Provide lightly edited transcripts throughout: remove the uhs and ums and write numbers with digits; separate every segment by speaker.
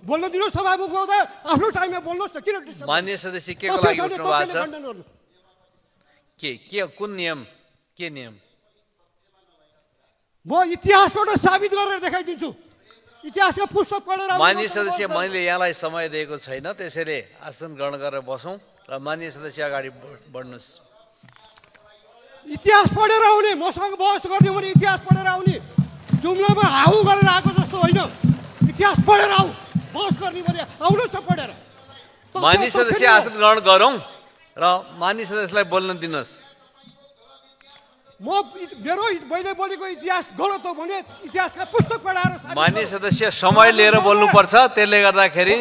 Speaker 1: बोल्न दिनुहोस् सभामुख महोदय, आफ्नो टाइममा बोल्नुहोस् न, किन डिस्टर्ब?
Speaker 2: माननीय सदस्य के को लागि उठ्नु भएको छ? के कुन नियम, के नियम?
Speaker 1: म इतिहासबाट साबित गरेर देखाइदिन्छु, इतिहासका पुस्तक पढेर।
Speaker 2: माननीय सदस्य, मैले यहाँलाई समय दिएको छैन, त्यसैले आसन ग्रहण गरेर बसौँ र माननीय सदस्य अगाडि बढ्नुहोस्।
Speaker 1: इतिहास पढेर आउने, मसँग बहस गर्ने भने इतिहास पढेर आउने, जुम्लामा हाउ गरेर आएको जस्तो होइन। इतिहास पढेर आऊ, बहस गर्ने भने आउनुहोस् न पढेर।
Speaker 2: माननीय सदस्य आसन ग्रहण गरौँ र माननीय सदस्यलाई बोल्न दिनुहोस्।
Speaker 1: मैले बोलेको इतिहास गलत हो भने इतिहासका पुस्तक पढाएर।
Speaker 2: माननीय सदस्य समय लिएर बोल्नुपर्छ, त्यसले गर्दाखेरि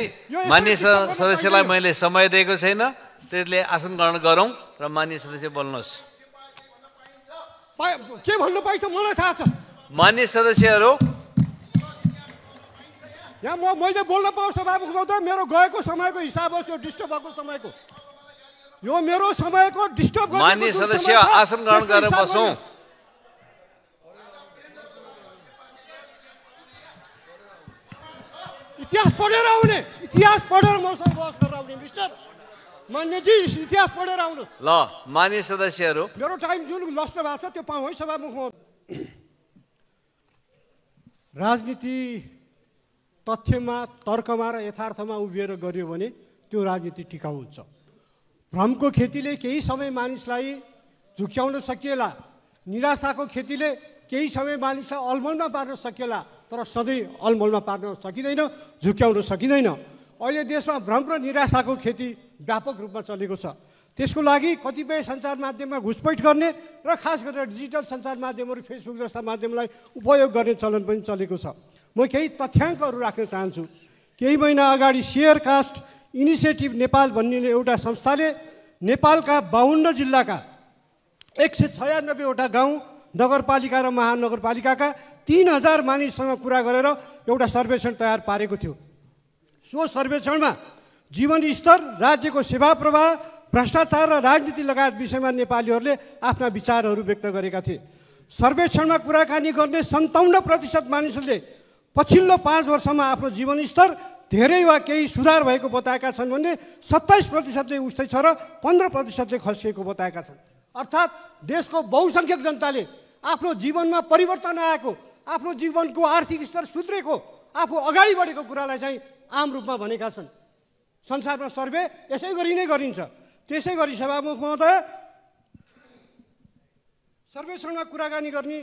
Speaker 2: माननीय सदस्यलाई मैले समय दिएको छैन, त्यसले आसन ग्रहण गरौँ र माननीय सदस्य बोल्नुहोस्।
Speaker 1: के भन्नु पाइन्छ मलाई थाहा छ।
Speaker 2: माननीय सदस्यहरू,
Speaker 1: यहाँ मैले बोल्न पाऊँ सभामुख महोदय, मेरो गएको समयको हिसाब होस्, यो डिस्टर्ब भएको समयको, यो मेरो समयको डिस्टर्ब।
Speaker 2: माननीय सदस्य आसन ग्रहण गरेर बसौँ।
Speaker 1: इतिहास पढेर आउने, इतिहास पढेर मसँग बहस गरेर आउने। मिस्टर मान्यजी, इतिहास पढेर आउनुहोस्।
Speaker 2: ल माननीय सदस्यहरू,
Speaker 1: मेरो टाइम जुन नष्ट भएको छ त्यो पाऊँ है सभामुख महोदय। राजनीति तथ्यमा, तर्कमा र यथार्थमा उभिएर गरियो भने त्यो राजनीति टिकाउ हुन्छ। भ्रमको खेतीले केही समय मानिसलाई झुक्क्याउन सकिएला, निराशाको खेतीले केही समय मानिसलाई अलमलमा पार्न सकिएला, तर सधैँ अलमलमा पार्न सकिँदैन, झुक्क्याउन सकिँदैन। अहिले देशमा भ्रम र निराशाको खेती व्यापक रूपमा चलेको छ। त्यसको लागि कतिपय सञ्चार माध्यममा घुसपैठ गर्ने र खास गरेर डिजिटल सञ्चार माध्यमहरू, फेसबुक जस्ता माध्यमलाई उपयोग गर्ने चलन पनि चलेको छ। म केही तथ्याङ्कहरू राख्न चाहन्छु। केही महिना अगाडि सेयर कास्ट इनिसिएटिभ नेपाल भन्ने एउटा संस्थाले नेपालका 52 जिल्लाका 196वटा गाउँ, नगरपालिका र महानगरपालिकाका 3000 मानिससँग कुरा गरेर एउटा सर्वेक्षण तयार पारेको थियो। सो सर्वेक्षणमा जीवन स्तर, राज्यको सेवा प्रवाह, भ्रष्टाचार र राजनीति लगायत विषयमा नेपालीहरूले आफ्ना विचारहरू व्यक्त गरेका थिए। सर्वेक्षणमा कुराकानी गर्ने 57% मानिसहरूले पछिल्लो 5 वर्षमा आफ्नो जीवन स्तर धेरै वा केही सुधार भएको बताएका छन् भने 27%ले उस्तै छ र 15%ले खसिएको बताएका छन्। अर्थात् देशको बहुसङ्ख्यक जनताले आफ्नो जीवनमा परिवर्तन आएको, आफ्नो जीवनको आर्थिक स्तर सुध्रेको, आफू अगाडि बढेको कुरालाई चाहिँ आम रूपमा भनेका छन्। संसारमा सर्वे यसै गरी नै गरिन्छ। त्यसै गरी सभामुख महोदय, सर्वेक्षणमा कुराकानी गर्ने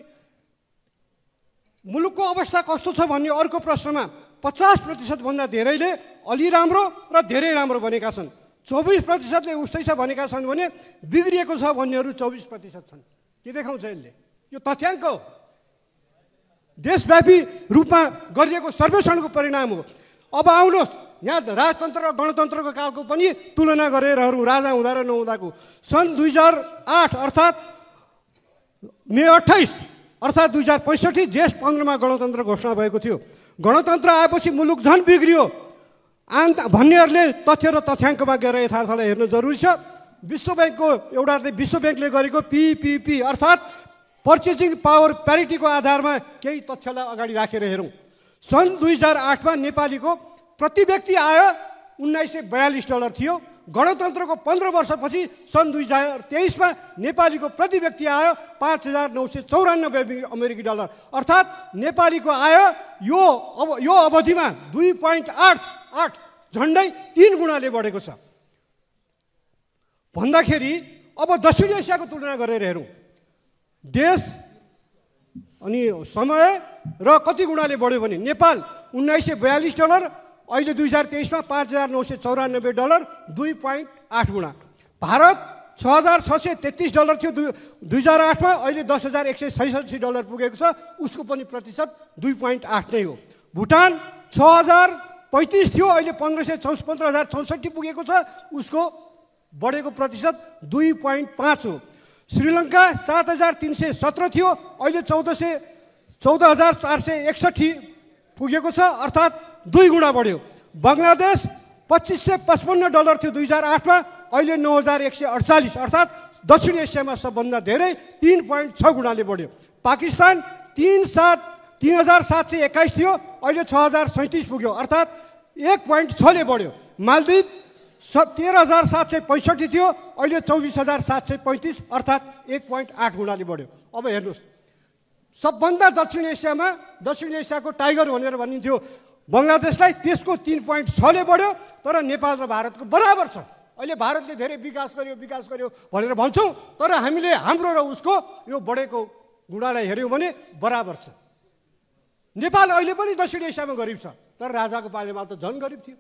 Speaker 1: मुलुकको अवस्था कस्तो छ भन्ने अर्को प्रश्नमा 50% भन्दा धेरैले अलि राम्रो र धेरै राम्रो भनेका छन्। 24%ले उस्तै छ भनेका छन् भने बिग्रिएको छ भन्नेहरू 24% छन्। के देखाउँछ यसले? यो तथ्याङ्क हो, देशव्यापी रूपमा गरिएको सर्वेक्षणको परिणाम हो। अब आउनुहोस्, यहाँ राजतन्त्र र गणतन्त्रको कालको पनि तुलना गरेर हेरौँ, राजा हुँदा र नहुँदाको। सन् 2008 अर्थात् मे 28 अर्थात् 2065 जेठ 15मा गणतन्त्र घोषणा भएको थियो। गणतन्त्र आएपछि मुलुक झन् बिग्रियो भन्नेहरूले तथ्य र तथ्याङ्कमा गएर यथार्थलाई हेर्न जरुरी छ। विश्व ब्याङ्कले गरेको PPP अर्थात् पर्चेसिङ पावर प्यारिटीको आधारमा केही तथ्यलाई अगाडि राखेर हेरौँ। सन् 2008मा नेपालीको प्रति व्यक्ति आय $1942 थियो। गणतन्त्रको 15 वर्षपछि सन् 2023मा नेपालीको प्रति व्यक्ति आय $5,994 अमेरिकी डलर। अर्थात् नेपालीको आय यो अवधिमा 2.88 झन्डै 3 गुणाले बढेको छ। भन्दाखेरि अब दक्षिण एसियाको तुलना गरेर हेरौँ, देश अनि समय र कति गुणाले बढ्यो भने नेपाल $1942, अहिले 2023मा $5,994, 2.8 गुणा। भारत $6,633 थियो 2008मा, अहिले $10,166 पुगेको छ, उसको पनि प्रतिशत 2.8 नै हो। भुटान 6,035 थियो, अहिले 15,64,064 पुगेको छ, उसको बढेको प्रतिशत 2.5 हो। श्रीलङ्का 7,317 थियो, अहिले 14,461 पुगेको छ, अर्थात् 2 गुणा बढ्यो। बङ्गलादेश $2,555 थियो 2008मा, अहिले 9,148, अर्थात् दक्षिण एसियामा सबभन्दा धेरै 3.6 गुणाले बढ्यो। पाकिस्तान 3,721 थियो, अहिले 6,037 पुग्यो, अर्थात् 1.6 ले बढ्यो। मालदिव 13,765 थियो, अहिले 24,735, अर्थात् 1.8 गुणाले बढ्यो। अब हेर्नुहोस्, सबभन्दा दक्षिण एसियाको टाइगर भनेर भनिन्थ्यो बङ्गलादेशलाई, त्यसको 3.6 ले बढ्यो। तर नेपाल र भारतको बराबर छ। अहिले भारतले धेरै विकास गर्यो भनेर भन्छौँ, तर हामीले हाम्रो र उसको यो बढेको गुणालाई हेऱ्यौँ भने बराबर छ। नेपाल अहिले पनि दक्षिण एसियामा गरिब छ, तर राजाको पालेमा त झन् गरिब थियो।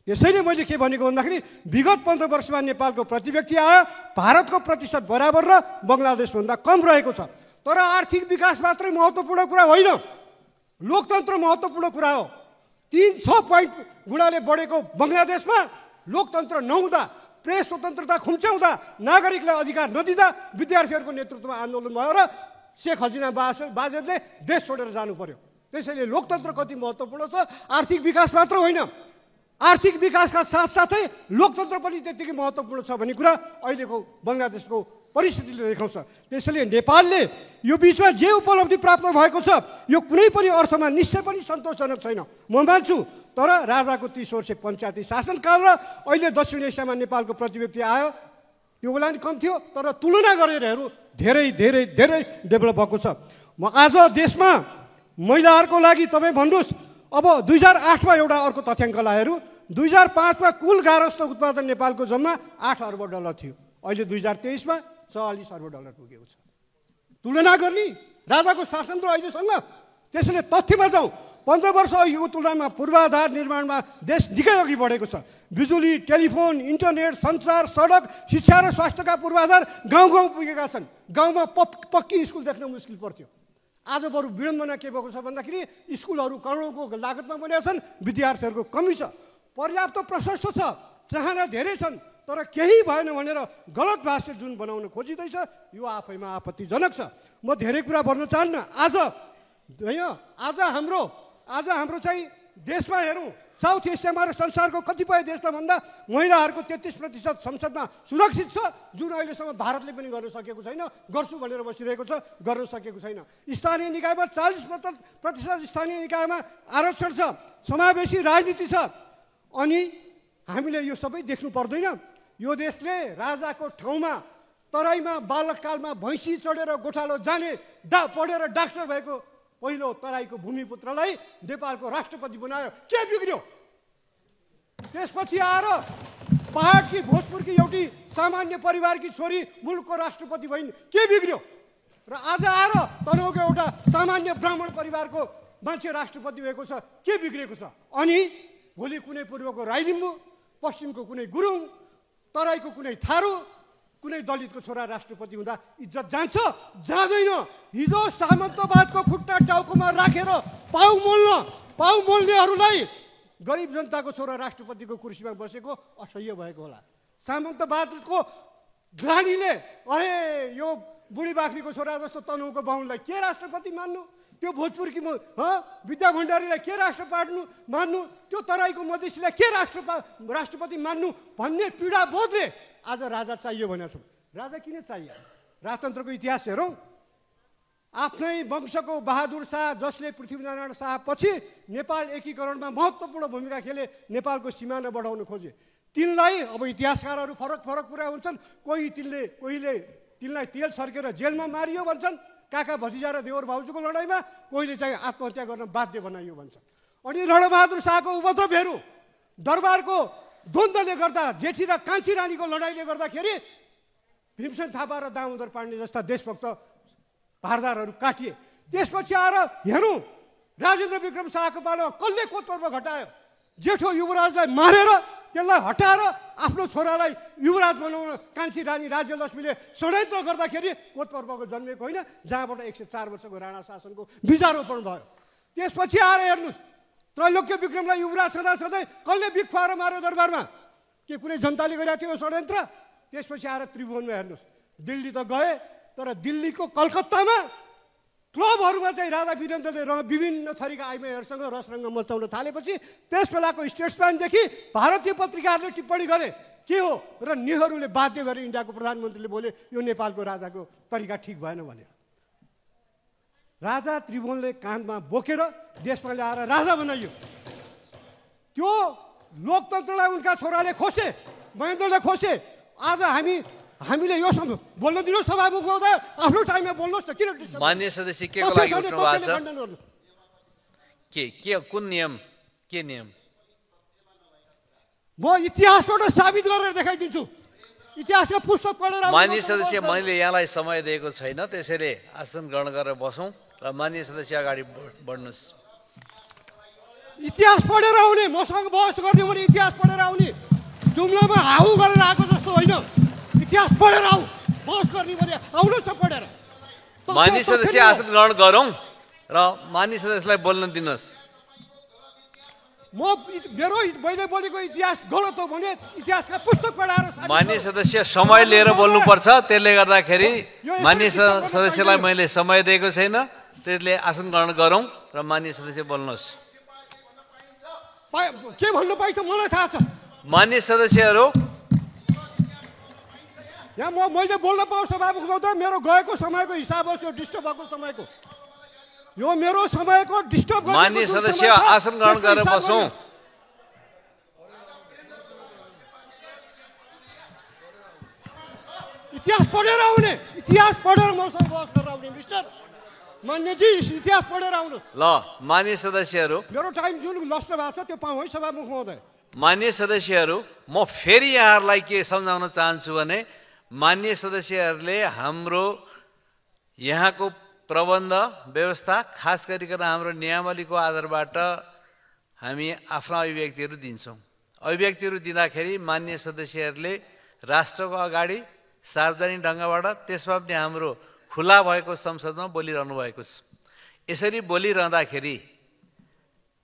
Speaker 1: त्यसैले मैले के भनेको भन्दाखेरि विगत 15 वर्षमा नेपालको प्रति व्यक्ति आय भारतको प्रतिशत बराबर र बङ्गलादेशभन्दा कम रहेको छ। तर आर्थिक विकास मात्रै महत्त्वपूर्ण कुरा होइन, लोकतन्त्र महत्त्वपूर्ण कुरा हो। 3-6 पोइन्ट गुणाले बढेको बङ्गलादेशमा लोकतन्त्र नहुँदा, प्रेस स्वतन्त्रता खुम्च्याउँदा, नागरिकलाई अधिकार नदिँदा विद्यार्थीहरूको नेतृत्वमा आन्दोलन भयो र शेख हसिना बाजेले देश छोडेर जानु पर्यो। त्यसैले लोकतन्त्र कति महत्त्वपूर्ण छ, आर्थिक विकास मात्र होइन, आर्थिक विकासका साथसाथै लोकतन्त्र पनि त्यतिकै महत्त्वपूर्ण छ भन्ने कुरा अहिलेको बङ्गलादेशको परिस्थितिले देखाउँछ। त्यसैले नेपालले यो बिचमा जे उपलब्धि प्राप्त भएको छ यो कुनै पनि अर्थमा निश्चय पनि सन्तोषजनक छैन, म मान्छु। तर राजाको 30 वर्ष पञ्चायती शासनकाल र अहिले दक्षिण एसियामा नेपालको प्रति व्यक्ति आयो त्यो बेला नि कम थियो, तर तुलना गरेर हेरौँ धेरै धेरै धेरै डेभलप भएको छ। म आज देशमा महिलाहरूको लागि तपाईँ भन्नुहोस्, अब 2008मा एउटा अर्को तथ्याङ्कलाई हेरौँ, 2005मा कुल गार्हस्थ्य उत्पादन नेपालको जम्मा 8 अर्ब डलर थियो, अहिले 2023मा 44 अर्ब डलर पुगेको छ। तुलना गर्ने राजाको शासन र अहिलेसँग, त्यसैले तथ्यमा जाउँ। 15 वर्ष अघिको तुलनामा पूर्वाधार निर्माणमा देश निकै अघि बढेको छ। बिजुली, टेलिफोन, इन्टरनेट, सञ्चार, सडक, शिक्षा र स्वास्थ्यका पूर्वाधार गाउँ गाउँ पुगेका छन्। गाउँमा पक्की स्कुल देख्न मुस्किल पर्थ्यो। आज बरु विडम्बना के भएको छ भन्दाखेरि स्कुलहरू करोडौँको लागतमा बनेका छन्, विद्यार्थीहरूको कमी छ। पर्याप्त प्रशस्त छ, चाहना धेरै छन्, तर केही भएन भनेर गलत भाष्य जुन बनाउन खोजिँदैछ यो आफैमा आपत्तिजनक छ। म धेरै कुरा भन्न चाहन्न। आज हाम्रो चाहिँ देशमा हेरौँ, साउथ एसियामा र संसारको कतिपय देशमा भन्दा महिलाहरूको 33% संसदमा सुरक्षित छ, जुन अहिलेसम्म भारतले पनि गर्न सकेको छैन, गर्छु भनेर बसिरहेको छ, गर्न सकेको छैन। स्थानीय निकायमा 40% स्थानीय निकायमा आरक्षण छ, समावेशी राजनीति छ। अनि हामीले यो सबै देख्नु पर्दैन। यो देशले राजाको ठाउँमा तराईमा बालककालमा भैँसी चढेर गोठालो जाने पढेर डाक्टर भएको पहिलो तराईको भूमिपुत्रलाई नेपालको राष्ट्रपति बनायो, के बिग्रियो? त्यसपछि आएर पहाडकी भोजपुरकी एउटी सामान्य परिवारकी छोरी मुलुकको राष्ट्रपति भइन्, के बिग्रियो? र आज आएर तनहुँको एउटा सामान्य ब्राह्मण परिवारको मान्छे राष्ट्रपति भएको छ, के बिग्रिएको छ? अनि भोलि कुनै पूर्वको राई लिम्बू, पश्चिमको कुनै गुरुङ, तराईको कुनै थारू, कुनै दलितको छोरा राष्ट्रपति हुँदा इज्जत जान्छ? जाँदैन। हिजो सामन्तवादको खुट्टा टाउकोमा राखेर पाउ मोल्नेहरूलाई गरिब जनताको छोरा राष्ट्रपतिको कुर्सीमा बसेको असह्य भएको होला। सामन्तवादको ग्लानीले अरे यो बुढी बाख्रीको छोरा जस्तो तनहुँको बाहुनलाई के राष्ट्रपति मान्नु, त्यो भोजपुरकी विद्या भण्डारीलाई के राष्ट्रपति मान्नु, त्यो तराईको मधेसीलाई के राष्ट्रपति मान्नु भन्ने पीडा बोधले आज राजा चाहियो भनेको छ। राजा किन चाहियो? राजतन्त्रको इतिहास हेरौँ। आफ्नै वंशको बहादुर शाह जसले पृथ्वीनारायण शाह पछि नेपाल एकीकरणमा महत्त्वपूर्ण भूमिका खेले, नेपालको सिमाना बढाउन खोजे, तिनलाई अब इतिहासकारहरू फरक कुरा हुन्छन्। तिनलाई तेल सर्केर जेलमा मारियो भन्छन्, काका भतिजा र देवर भाउजूको लडाइँमा, कोहीले चाहिँ आत्महत्या गर्न बाध्य बनाइयो भन्छन्। अनि रणबहादुर शाहको उपद्रव हेरौँ, दरबारको द्वन्द्वले गर्दा, जेठी र कान्छी रानीको लडाइँले गर्दाखेरि भीमसेन थापा र दामोदर पाण्डे जस्ता देशभक्त भारदारहरू काटिए। त्यसपछि आएर हेरौँ, राजेन्द्र विक्रम शाहको पालामा कसले कोतपर्व घटायो? जेठो युवराजलाई मारेर त्यसलाई हटाएर आफ्नो छोरालाई युवराज बनाउन कान्छी रानी राज्यलक्ष्मीले षड्यन्त्र गर्दाखेरि कोतपर्वको जन्मेको होइन, जहाँबाट 104 वर्षको राणा शासनको बीजारोपण भयो। त्यसपछि आएर हेर्नुहोस्, त्रैलोक्य विक्रमलाई युवराज सधैँ कसले बिख खुवाएर मार्यो दरबारमा? के कुनै जनताले गरेको थियो षड्यन्त्र? त्यसपछि आएर त्रिभुवनमा हेर्नुहोस्, दिल्ली त गए, तर दिल्लीको कलकत्तामा क्लबहरूमा चाहिँ राजा वीरेन्द्रले विभिन्न थरीका आइमाईहरूसँग रसरङ्ग मचाउन थालेपछि त्यस बेलाको स्टेट्सम्यानदेखि भारतीय पत्रिकाहरूले टिप्पणी गरे के हो, र नेहरूले बाध्य भएर इन्डियाको प्रधानमन्त्रीले बोले यो नेपालको राजाको तरिका ठिक भएन भनेर। राजा त्रिभुवनले काँधमा बोकेर देशमा ल्याएर राजा बनाइयो। त्यो लोकतन्त्रलाई उनका छोराले खोसे, महेन्द्रले खोसे। आज हामीले यो बोल्न दिनुहोस् सभामुख महोदय, आफ्नो टाइममा बोल्नुहोस् न। किन
Speaker 2: मान्य सदस्य के को लागि उठ्नु भएको छ? के कुन नियम, के नियम?
Speaker 1: म इतिहासबाट साबित गरेर देखाइदिन्छु। इतिहासका पुस्तक पढेर।
Speaker 2: मान्य सदस्य, मैले यहाँलाई समय दिएको छैन, त्यसैले आसन ग्रहण गरेर बसौँ र मान्य सदस्य अगाडि बढ्नुहोस्।
Speaker 1: इतिहास पढेर आउने, मसँग बहस गर्ने भने इतिहास पढेर आउने, जुम्लामा हाउ गरेर आएको जस्तो होइन। इतिहास पढेर आऊ, बहस गर्ने भने आउनुहोस् न पढेर।
Speaker 2: मान्य सदस्य आसन ग्रहण गरौँ र मान्य सदस्यलाई बोल्न दिनुहोस्।
Speaker 1: मैले बोलेको इतिहास गलत हो भने इतिहासका पुस्तक पढाएर।
Speaker 2: मान्य सदस्य समय लिएर बोल्नुपर्छ, त्यसले गर्दाखेरि मान्य सदस्यलाई मैले समय दिएको छैन, त्यसले आसन ग्रहण गरौँ र मान्य सदस्य बोल्नुहोस्।
Speaker 1: के भन्नु पाइन्छ मलाई थाहा छ।
Speaker 2: मान्य सदस्यहरू,
Speaker 1: यहाँ मैले बोल्न पाऊँ सभामुख महोदय, मेरो गएको समयको हिसाब होस्, यो डिस्टर्ब भएको समयको, यो मेरो समयको डिस्टर्ब।
Speaker 2: मान्य सदस्य आसन ग्रहण गरेर बसौँ।
Speaker 1: इतिहास पढेर आउने, इतिहास पढेर मसँग बहस गरेर आउने। मिस्टर मान्यजी, इतिहास पढेर आउनुहोस्।
Speaker 2: ल मान्य सदस्यहरू,
Speaker 1: मेरो टाइम जुन नष्ट भएको छ त्यो पाऊँ है सभामुख महोदय।
Speaker 2: मान्य सदस्यहरू, म फेरि यहाँहरूलाई के सम्झाउन चाहन्छु भने मान्य सदस्यहरूले हाम्रो यहाँको प्रबन्ध व्यवस्था, खास गरिकन हाम्रो नियमावलीको आधारबाट हामी आफ्ना अभिव्यक्तिहरू दिन्छौँ। अभिव्यक्तिहरू दिँदाखेरि मान्य सदस्यहरूले राष्ट्रको अगाडि सार्वजनिक ढङ्गबाट, त्यसमा पनि हाम्रो खुला भएको संसदमा बोलिरहनु भएको छ। यसरी बोलिरहँदाखेरि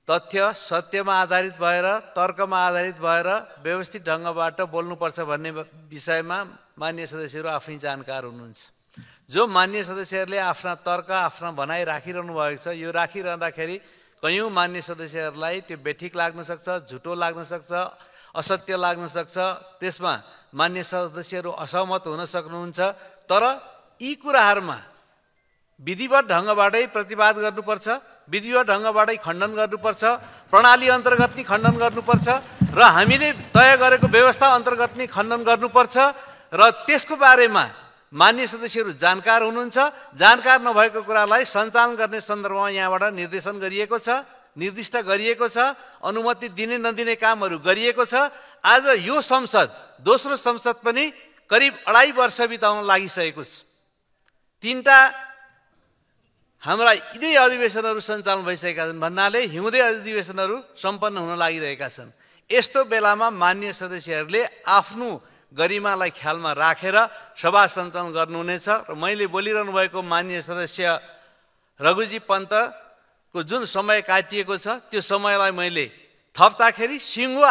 Speaker 2: तथ्य सत्यमा आधारित भएर, तर्कमा आधारित भएर व्यवस्थित ढङ्गबाट बोल्नुपर्छ भन्ने विषयमा मान्य सदस्यहरू आफै जानकार हुनुहुन्छ। जो मान्य सदस्यहरूले आफ्ना तर्क, आफ्ना भनाइ राखिरहनु भएको छ, यो राखिरहँदाखेरि कयौँ मान्य सदस्यहरूलाई त्यो बेठिक लाग्न सक्छ, झुटो लाग्न सक्छ, असत्य लाग्न सक्छ। त्यसमा मान्य सदस्यहरू असहमत हुन सक्नुहुन्छ। तर यी कुराहरूमा विधिवत ढङ्गबाटै प्रतिवाद गर्नुपर्छ, विधिवत ढङ्गबाटै खण्डन गर्नुपर्छ, प्रणाली अन्तर्गत नै खण्डन गर्नुपर्छ र हामीले तय गरेको व्यवस्था अन्तर्गत नै खण्डन गर्नुपर्छ। र त्यसको बारेमा मान्य सदस्यहरू जानकार हुनुहुन्छ। जानकार नभएको कुरालाई सञ्चालन गर्ने सन्दर्भमा यहाँबाट निर्देशन गरिएको छ, निर्दिष्ट गरिएको छ, अनुमति दिने नदिने कामहरू गरिएको छ। आज यो संसद, दोस्रो संसद पनि करिब 2.5 वर्ष बिताउन लागिसकेको छ। 3टा हाम्रा यिनै अधिवेशनहरू सञ्चालन भइसकेका छन् भन्नाले हिउँदे अधिवेशनहरू सम्पन्न हुन लागिरहेका छन्। यस्तो बेलामा मान्य सदस्यहरूले आफ्नो गरिमालाई ख्यालमा राखेर सभा सञ्चालन गर्नुहुनेछ। र मैले बोलिरहनु भएको मान्य सदस्य रघुजी पन्तको जुन समय काटिएको छ, त्यो समयलाई मैले थप्दाखेरि सिङ्गो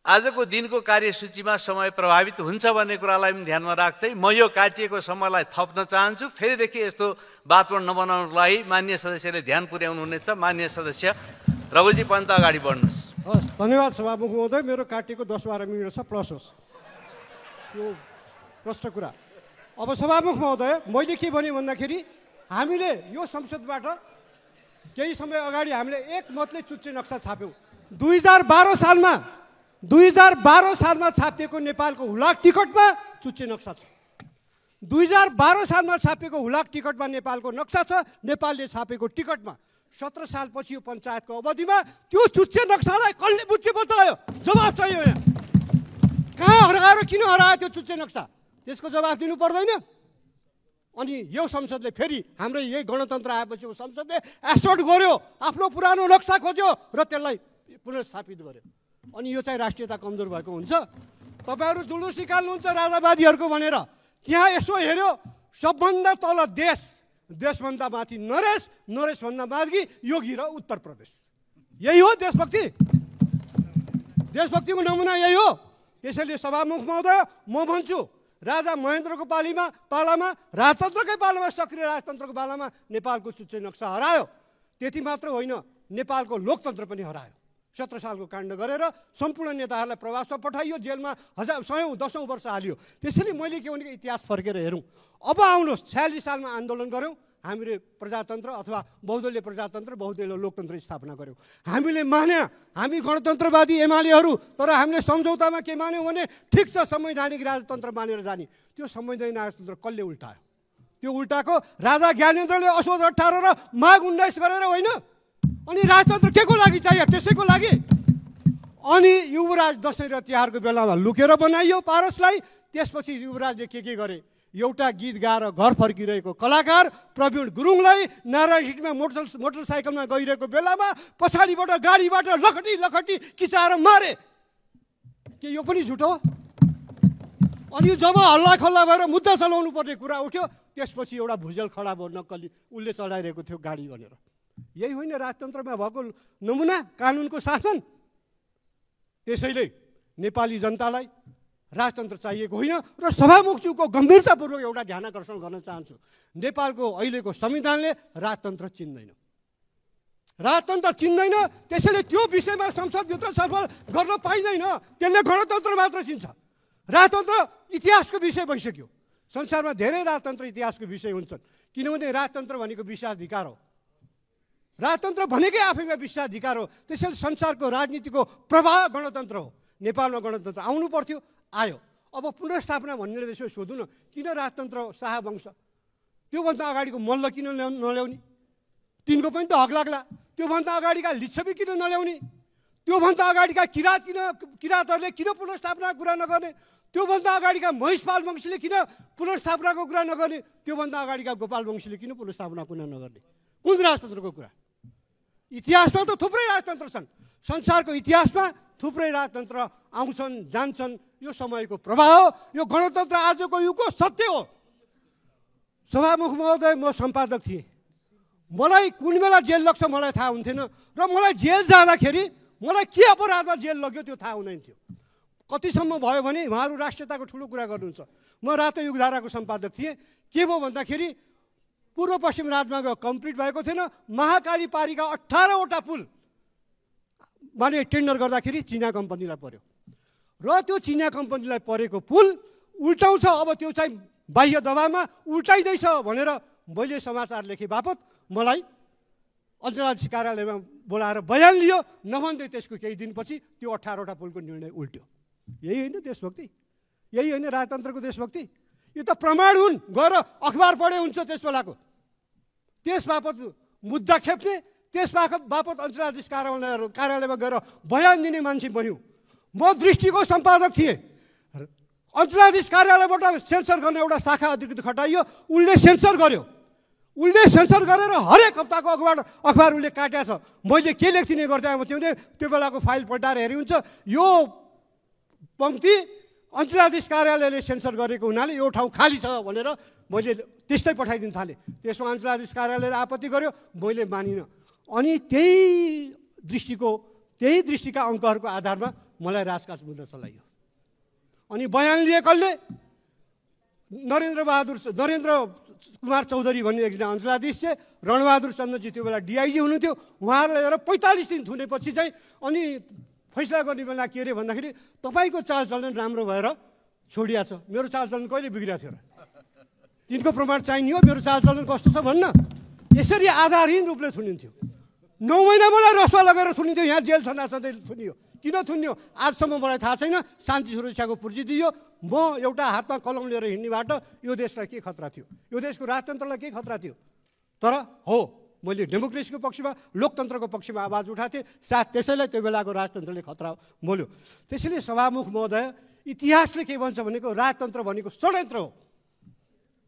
Speaker 2: आजको दिनको कार्यसूचीमा समय प्रभावित हुन्छ भन्ने कुरालाई पनि ध्यानमा राख्दै म यो काटिएको समयलाई थप्न चाहन्छु। फेरिदेखि यस्तो वातावरण नबनाउनको लागि मान्य सदस्यले ध्यान पुर्याउनु हुनेछ। मान्य सदस्य रघुजी पन्त अगाडि बढ्नुहोस्।
Speaker 1: हस्, धन्यवाद सभामुख महोदय। मेरो काटिएको 10-12 मिनट छ, प्लस होस् यो प्रश्न कुरा। अब सभामुख महोदय, मैले के भने भन्दाखेरि हामीले यो संसदबाट केही समय अगाडि हामीले एकमतले चुच्चे नक्सा छाप्यौँ। 2012 सालमा छापिएको नेपालको हुलाक टिकटमा चुच्चे नक्सा छ। 2012 सालमा छापिएको हुलाक टिकटमा नेपालको नक्सा छ। नेपालले छापेको टिकटमा 17 सालपछि यो पञ्चायतको अवधिमा त्यो चुच्चे नक्सालाई कसले बुझ्चे बतायो? जवाब चाहियो यहाँ। कहाँ हराएर किन हरायो त्यो चुच्चे नक्सा? त्यसको जवाब दिनु पर्दैन? अनि यो संसदले फेरि हाम्रो यही गणतन्त्र आएपछि यो संसदले एसोर्ट गर्यो, आफ्नो पुरानो नक्सा खोज्यो र त्यसलाई पुनर्स्थापित गर्यो। अनि यो चाहिँ राष्ट्रियता कमजोर भएको हुन्छ। तपाईँहरू जुलुस निकाल्नुहुन्छ राजावादीहरूको भनेर, त्यहाँ यसो हेऱ्यो सबभन्दा तल देशभन्दा माथि नरेश, नरेशभन्दा माथि योगी र उत्तर प्रदेश। यही हो देशभक्ति? देशभक्तिको नमुना यही हो। त्यसैले सभामुख महोदय, म भन्छु राजा महेन्द्रको पालामा राजतन्त्रकै पालामा, सक्रिय राजतन्त्रको पालामा नेपालको चुच्चे नक्सा हरायो। त्यति मात्र होइन, नेपालको लोकतन्त्र पनि हरायो। 17 सालको काण्ड गरेर सम्पूर्ण नेताहरूलाई प्रवासमा पठाइयो, जेलमा 10औं वर्ष हालियो। त्यसैले मैले के भनेको इतिहास फर्केर हेरौँ। अब आउनुहोस्, 46 सालमा आन्दोलन गऱ्यौँ, हामीले प्रजातन्त्र अथवा बहुदलीय प्रजातन्त्र बहुदलीय लोकतन्त्र स्थापना गर्यौँ। हामीले मान्या हामी गणतन्त्रवादी एमालेहरू, तर हामीले सम्झौतामा के मान्यौँ भने ठिक छ संवैधानिक राजतन्त्र मानेर जाने। त्यो संवैधानिक राजतन्त्र कसले उल्टायो? त्यो उल्टाको राजा ज्ञानेन्द्रले असोज 18 र माघ 19 गरेर होइन। अनि राजतन्त्र के को लागि चाहियो? त्यसैको लागि। अनि युवराज दसैँ र तिहारको बेलामा लुकेर बनाइयो पारसलाई। त्यसपछि युवराजले के गरे? एउटा गीत गाएर घर फर्किरहेको कलाकार प्रवीण गुरुङलाई नारायण सिटीमा मोटरसाइकलमा गइरहेको बेलामा पछाडिबाट गाडीबाट लखटी लखटी किचाएर मारे। के यो पनि झुटो हो? अनि जब हल्ला खल्ला भएर मुद्दा चलाउनु पर्ने कुरा उठ्यो, त्यसपछि एउटा भुजेल खडा भयो, नक्कली उसले चढाइरहेको थियो गाडी भनेर। यही होइन राजतन्त्रमा भएको नमुना, कानुनको शासन। त्यसैले नेपाली जनतालाई राजतन्त्र चाहिएको होइन। र सभामुखज्यूको गम्भीरतापूर्वक एउटा ध्यान आकर्षण गर्न चाहन्छु। नेपालको अहिलेको संविधानले राजतन्त्र चिन्दैन। राजतन्त्र चिन्दैन, त्यसैले त्यो विषयमा संसदभित्र छलफल गर्न पाइँदैन। त्यसले गणतन्त्र मात्र चिन्छ। राजतन्त्र इतिहासको विषय भइसक्यो। संसारमा धेरै राजतन्त्र इतिहासको विषय हुन्छन्, किनभने राजतन्त्र भनेको विशेषाधिकार हो। राजतन्त्र भनेकै आफैमा विशेषाधिकार हो। त्यसैले संसारको राजनीतिको प्रवाह गणतन्त्र हो। नेपालमा गणतन्त्र आउनु पर्थ्यो, आयो। अब पुनर्स्थापना भन्ने त्यसो सोधौँ न, किन राजतन्त्र शाहवंश? त्योभन्दा अगाडिको मल्ल किन नल्याउने? तिनको पनि त हक लाग्ला। त्योभन्दा अगाडिका लिच्छवी किन नल्याउने? त्योभन्दा अगाडिका किराँतहरूले किन पुनर्स्थापनाको कुरा नगर्ने? त्योभन्दा अगाडिका महिषपाल वंशीले किन पुनर्स्थापनाको कुरा नगर्ने? त्योभन्दा अगाडिका गोपाल वंशीले किन पुनर्स्थापनाको कुरा नगर्ने? कुन राजतन्त्रको कुरा? इतिहासमा त थुप्रै राजतन्त्र छन्। संसारको इतिहासमा थुप्रै राजतन्त्र आउँछन् जान्छन्। यो समयको प्रभाव हो। यो गणतन्त्र आजको युगको सत्य हो। सभामुख महोदय, म सम्पादक थिएँ। मलाई कुन बेला जेल लाग्छ मलाई थाहा हुन्थेन। र मलाई जेल जाँदाखेरि मलाई के अपराधमा जेल लग्यो त्यो थाहा हुँदैन थियो। कतिसम्म भयो भने उहाँहरू राष्ट्रियताको ठुलो कुरा गर्नुहुन्छ। म रातो युगधाराको सम्पादक थिएँ। के भयो भन्दाखेरि पूर्व पश्चिम राजमार्ग कम्प्लिट भएको थिएन। महाकाली पारीका 18वटा पुल माने टेन्डर गर्दाखेरि चिना कम्पनीलाई पर्यो। र त्यो चिना कम्पनीलाई परेको पुल उल्टाउँछ, अब त्यो चाहिँ बाह्य दबावमा उल्टाइँदैछ भनेर मैले समाचार लेखे बापत मलाई अञ्चलाधीश कार्यालयमा बोलाएर बयान लियो। नभन्दै त्यसको केही दिनपछि त्यो 18वटा पुलको निर्णय उल्ट्यो। यही होइन देशभक्ति? यही होइन राजतन्त्रको देशभक्ति? यो त प्रमाण हुन्। गएर अखबार पढे हुन्छ त्यस बेलाको। त्यस बापत मुद्दा खेप्ने, त्यस बापत अञ्चलाधीश कार्यालयमा गएर बयान दिने मान्छे बन्यो। म दृष्टिको सम्पादक थिएँ। अञ्चलाधीश कार्यालयबाट सेन्सर गर्ने एउटा शाखा अधिकृत खटाइयो। उनले सेन्सर गर्यो। उनले सेन्सर गरेर हरेक हप्ताको अखबार उसले काटेको छ। मैले के लेख्दिने गर्दै आएको थियो भने त्यो बेलाको फाइल पल्टाएर हेरि हुन्छ, यो पङ्क्ति अञ्चलाधीश कार्यालयले सेन्सर गरेको हुनाले यो ठाउँ खाली छ भनेर मैले त्यस्तै पठाइदिन थालेँ। त्यसमा अञ्चलाधीश कार्यालयले आपत्ति गर्यो, मैले मानिनँ। अनि त्यही दृष्टिका अङ्कहरूको आधारमा मलाई राजकाज मुद्दा चलाइयो। अनि बयान लिए कसले? नरेन्द्र कुमार चौधरी भन्ने एकजना अञ्चलाधीश थिए। रणबहादुर चन्दजी त्यो बेला डिआइजी हुनुहुन्थ्यो। उहाँहरूले लिएर 45 दिन थुनेपछि चाहिँ अनि फैसला गर्ने बेला के अरे भन्दाखेरि तपाईँको चालचलन राम्रो भएर छोडिया छ। मेरो चालचलन कहिले बिग्रिएको थियो र? तिनको प्रमाण चाहिने हो मेरो चालचलन कस्तो छ भन्न। यसरी आधारहीन रूपले थुनिन्थ्यो। 9 महिना मलाई रसुवा लगेर थुनिन्थ्यो। यहाँ जेल छँदै थुनियो। किन थुन्यो आजसम्म मलाई थाहा छैन। शान्ति सुरक्षाको पुर्जी दियो। म एउटा हातमा कलम लिएर हिँड्नेबाट यो देशलाई के खतरा थियो? यो देशको राजतन्त्रलाई के खतरा थियो? तर हो, मैले डेमोक्रेसीको पक्षमा लोकतन्त्रको पक्षमा आवाज उठाएको थिएँ। साथ त्यसैलाई त्यो बेलाको राजतन्त्रले खतरा बोल्यो। त्यसैले सभामुख महोदय, इतिहासले के भन्छ भनेको राजतन्त्र भनेको षड्यन्त्र हो।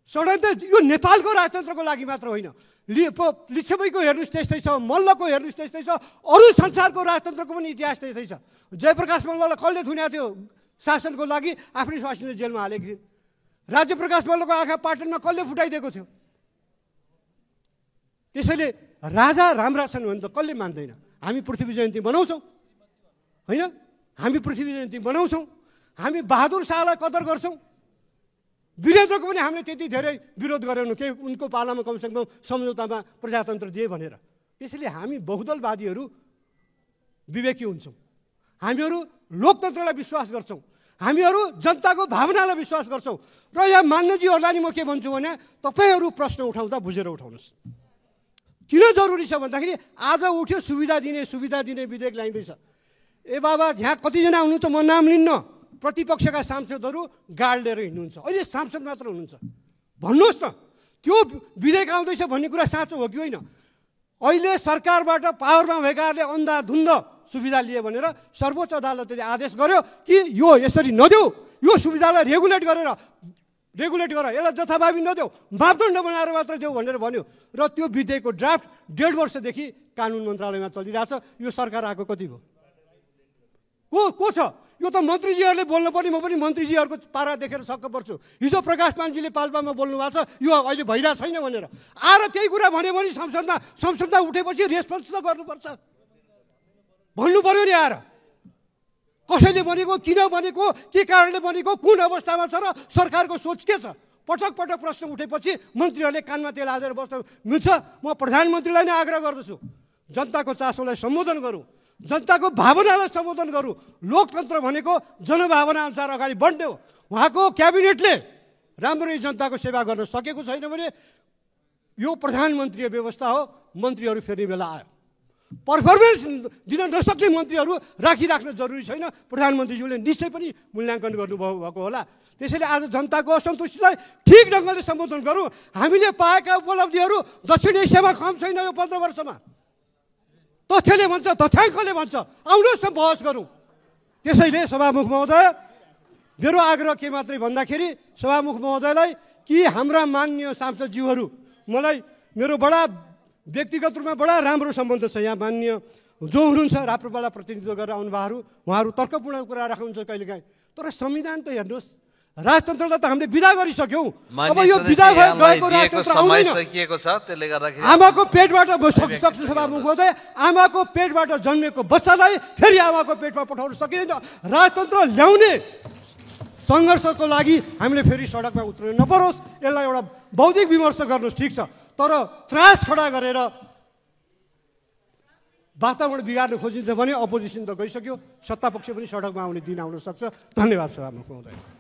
Speaker 1: षड्यन्त्र यो नेपालको राजतन्त्रको लागि मात्र होइन। लिच्छवीको हेर्नुहोस् त्यस्तै छ, मल्लको हेर्नुहोस् त्यस्तै छ, अरू संसारको राजतन्त्रको पनि इतिहास त्यस्तै छ। जयप्रकाश मल्ललाई कसले थुनेको थियो शासनको लागि? आफ्नै स्वास्नीले जेलमा हालेको थियो। राज्यप्रकाश मल्लको आँखा पाटनमा कसले फुटाइदिएको थियो? त्यसैले राजा राम्रा छन् भने त कसले मान्दैन? हामी पृथ्वी जयन्ती मनाउँछौँ होइन? हामी पृथ्वी जयन्ती मनाउँछौँ। हामी बहादुर शाहलाई कदर गर्छौँ। वीरेन्द्रको पनि हामीले त्यति धेरै विरोध गरेनौँ के उनको पालामा कमसेकम सम्झौतामा प्रजातन्त्र दिए भनेर। त्यसैले हामी बहुदलवादीहरू विवेकी हुन्छौँ। हामीहरू लोकतन्त्रलाई विश्वास गर्छौँ। हामीहरू जनताको भावनालाई विश्वास गर्छौँ। र यहाँ मान्यजीहरूलाई नि म के भन्छु भने तपाईँहरू प्रश्न उठाउँदा बुझेर उठाउनुहोस्। किन जरुरी छ भन्दाखेरि आज उठ्यो सुविधा दिने विधेयक ल्याइँदैछ। ए बाबा यहाँ कतिजना हुनुहुन्छ म नाम लिन्न, प्रतिपक्षका सांसदहरू गाड लिएर हिँड्नुहुन्छ। अहिले सांसद मात्र हुनुहुन्छ। भन्नुहोस् न त्यो विधेयक आउँदैछ भन्ने कुरा साँचो हो कि होइन? अहिले सरकारबाट पावरमा भएकाहरूले अन्धाधुन्ध सुविधा लिए भनेर सर्वोच्च अदालतले आदेश गर्यो कि यो यसरी नदेऊ, यो सुविधालाई रेगुलेट गर, यसलाई जथाभावी नदेऊ, मापदण्ड बनाएर मात्र देऊ भनेर भन्यो। र त्यो विधेयकको ड्राफ्ट 1.5 वर्षदेखि कानुन मन्त्रालयमा चलिरहेछ। यो सरकार आएको कति भयो? को छ? यो त मन्त्रीजीहरूले बोल्नु पर्ने। म पनि मन्त्रीजीहरूको पारा देखेर छक्क पर्छु। हिजो प्रकाश पानजीले पाल्पामा बोल्नु भएको छ यो अहिले भइरहेको छैन भनेर। आएर त्यही कुरा भन्यो भने संसदमा उठेपछि रेस्पोन्स त गर्नुपर्छ, भन्नु पर्यो नि। आएर कसैले भनेको, किन भनेको, के कारणले भनेको, कुन अवस्थामा छ र सरकारको सोच के छ? पटक पटक प्रश्न उठेपछि मन्त्रीहरूले कानमा तेल हालेर बस्न मिल्छ? म प्रधानमन्त्रीलाई नै आग्रह गर्दछु, जनताको चासोलाई सम्बोधन गरौँ, जनताको भावनालाई सम्बोधन गरौँ। लोकतन्त्र भनेको जनभावना अनुसार अगाडि बढ्ने हो। उहाँको क्याबिनेटले राम्ररी जनताको सेवा गर्न सकेको छैन भने यो प्रधानमन्त्रीय व्यवस्था हो। मन्त्रीहरू फेर्ने बेला आयो। पर्फर्मेन्स दिन नसक्ने मन्त्रीहरू राखिराख्न जरुरी छैन। प्रधानमन्त्रीज्यूले निश्चय पनि मूल्याङ्कन गर्नुभएको होला। त्यसैले आज जनताको असन्तुष्टिलाई ठिक ढङ्गले सम्बोधन गरौँ। हामीले पाएका उपलब्धिहरू दक्षिण एसियामा कम छैन यो 15 वर्षमा। तथ्यले भन्छ, तथ्याङ्कले भन्छ। आउनुहोस् न बहस गरौँ। त्यसैले सभामुख महोदय, मेरो आग्रह के मात्रै भन्दाखेरि सभामुख महोदयलाई कि हाम्रा मान्य सांसदज्यूहरू, मलाई मेरो बडा व्यक्तिगत रूपमा बडा राम्रो सम्बन्ध छ। यहाँ मान्य जो हुनुहुन्छ राप्रपालाई प्रतिनिधित्व गरेर आउनुभएको, उहाँहरू तर्कपूर्ण कुरा राख्नुहुन्छ कहिलेकाहीँ। तर संविधान त हेर्नुहोस्, राजतन्त्रलाई त हामीले विदा गरिसक्यौँ। अब यो विदा गएको राजतन्त्र आउँदैन। आमाको पेटबाट सक्छु सभामुख महोदय, आमाको पेटबाट जन्मेको बच्चालाई फेरि आमाको पेटमा पठाउन सकिँदैन। राजतन्त्र ल्याउने सङ्घर्षको लागि हामीले फेरि सडकमा उत्रनु नपरोस्। यसलाई एउटा बौद्धिक विमर्श गर्नुहोस्, ठिक छ, तर त्रास खडा गरेर वातावरण बिगार्न खोजिन्छ भने अपोजिसन त गइसक्यो, सत्तापक्ष पनि सडकमा आउने दिन आउन सक्छ। धन्यवाद सभामुख महोदय।